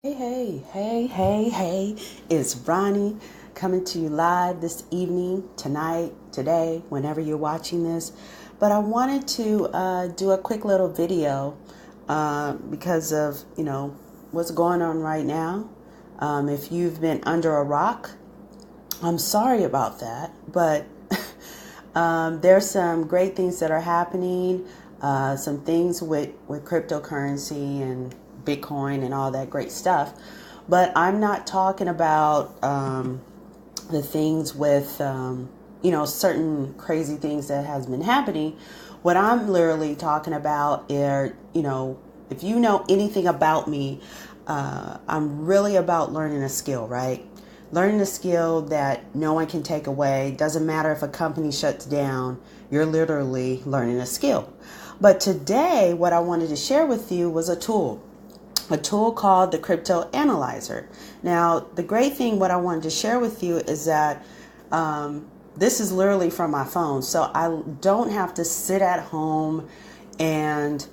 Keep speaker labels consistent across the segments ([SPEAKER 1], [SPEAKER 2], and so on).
[SPEAKER 1] Hey, it's Ronnie coming to you live this evening, tonight, today, whenever you're watching this. But I wanted to do a quick little video because of, what's going on right now. If you've been under a rock, I'm sorry about that, but there's some great things that are happening, some things with cryptocurrency and Bitcoin and all that great stuff. But I'm not talking about the things with, certain crazy things that has been happening. What I'm literally talking about are, if you know anything about me, I'm really about learning a skill, right? Learning a skill that no one can take away. Doesn't matter if a company shuts down, you're literally learning a skill. But today, what I wanted to share with you was a tool called the Crypto Analyzer. Now, the great thing, what I wanted to share with you is that this is literally from my phone. So I don't have to sit at home and,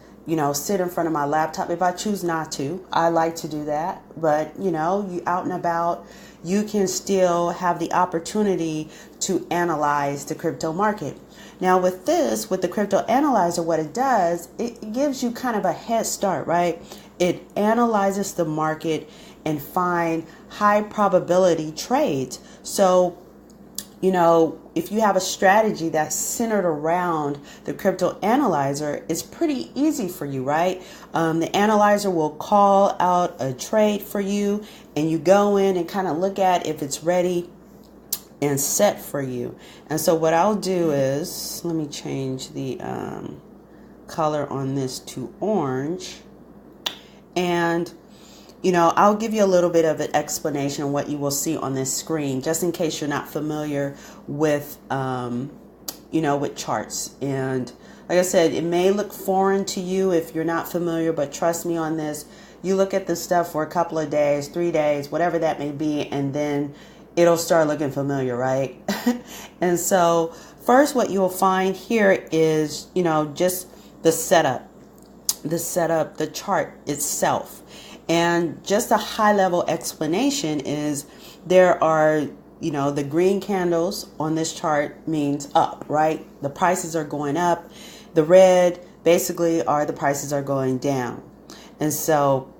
[SPEAKER 1] sit in front of my laptop if I choose not to. I like to do that. But, you out and about, you can still have the opportunity to analyze the crypto market. Now with the Crypto Analyzer, what it does, it gives you kind of a head start, right? It analyzes the market and find high probability trades. So, if you have a strategy that's centered around the Crypto Analyzer, it's pretty easy for you, right? The analyzer will call out a trade for you, and you go in and kind of look at if it's ready and set for you. And so what I'll do is, let me change the color on this to orange. And, I'll give you a little bit of an explanation of what you will see on this screen, just in case you're not familiar with, with charts. And like I said, it may look foreign to you if you're not familiar, but trust me on this. You look at this stuff for a couple of days, 3 days, whatever that may be, and then it'll start looking familiar, right? And so first, what you'll find here is, just the setup, the chart itself. And just a high level explanation is there are, the green candles on this chart means up, right? The prices are going up. The red basically are the prices are going down. And so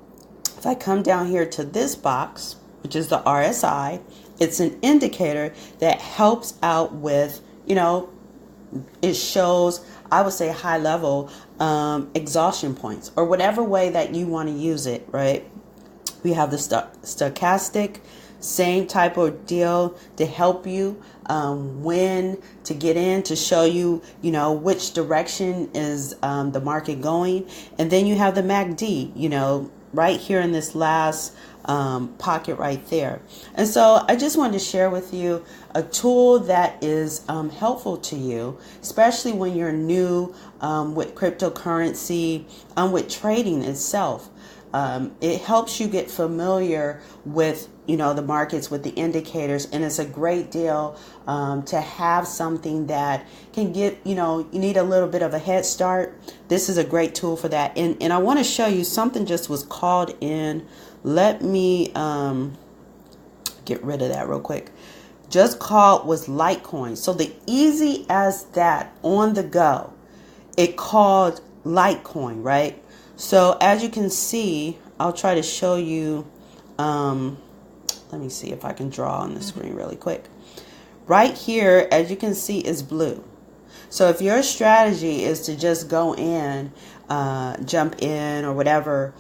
[SPEAKER 1] if I come down here to this box, which is the RSI, it's an indicator that helps out with, it shows, I would say, high level exhaustion points, or whatever way that you want to use it, right? We have the stochastic, same type of deal to help you when to get in, to show you, which direction is the market going. And then you have the MACD, right here in this last pocket right there. And so I just wanted to share with you a tool that is helpful to you, especially when you're new with cryptocurrency, with trading itself. It helps you get familiar with, the markets, with the indicators, and it's a great deal to have something that can get, you need a little bit of a head start. This is a great tool for that. And I want to show you something just was called in. Let me get rid of that real quick. Just called was Litecoin. So the easy as that on the go, it called Litecoin, right? So as you can see, I'll try to show you, let me see if I can draw on the screen really quick. Right here, as you can see, is blue. So if your strategy is to just go in, jump in or whatever,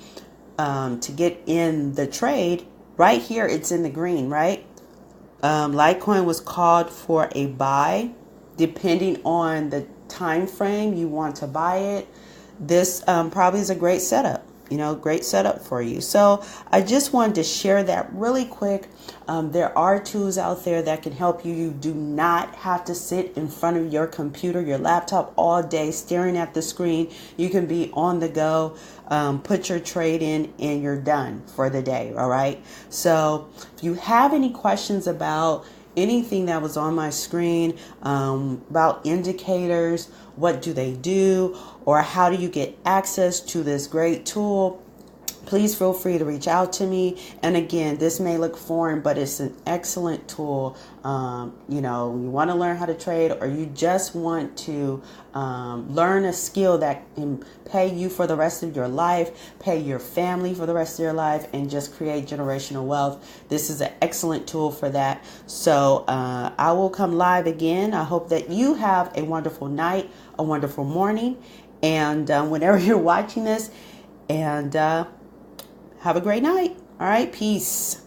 [SPEAKER 1] to get in the trade, right here, it's in the green, right? Litecoin was called for a buy, depending on the time frame you want to buy it. This probably is a great setup, great setup for you. So I just wanted to share that really quick. There are tools out there that can help you. You do not have to sit in front of your computer, your laptop all day staring at the screen. You can be on the go, put your trade in, and you're done for the day. All right. So if you have any questions about anything that was on my screen, about indicators, what do they do, or how do you get access to this great tool, please feel free to reach out to me. And again, this may look foreign, but it's an excellent tool. You want to learn how to trade, or you just want to learn a skill that can pay you for the rest of your life, pay your family for the rest of your life, and just create generational wealth. This is an excellent tool for that. So I will come live again. I hope that you have a wonderful night, a wonderful morning, and whenever you're watching this, and have a great night. All right, peace.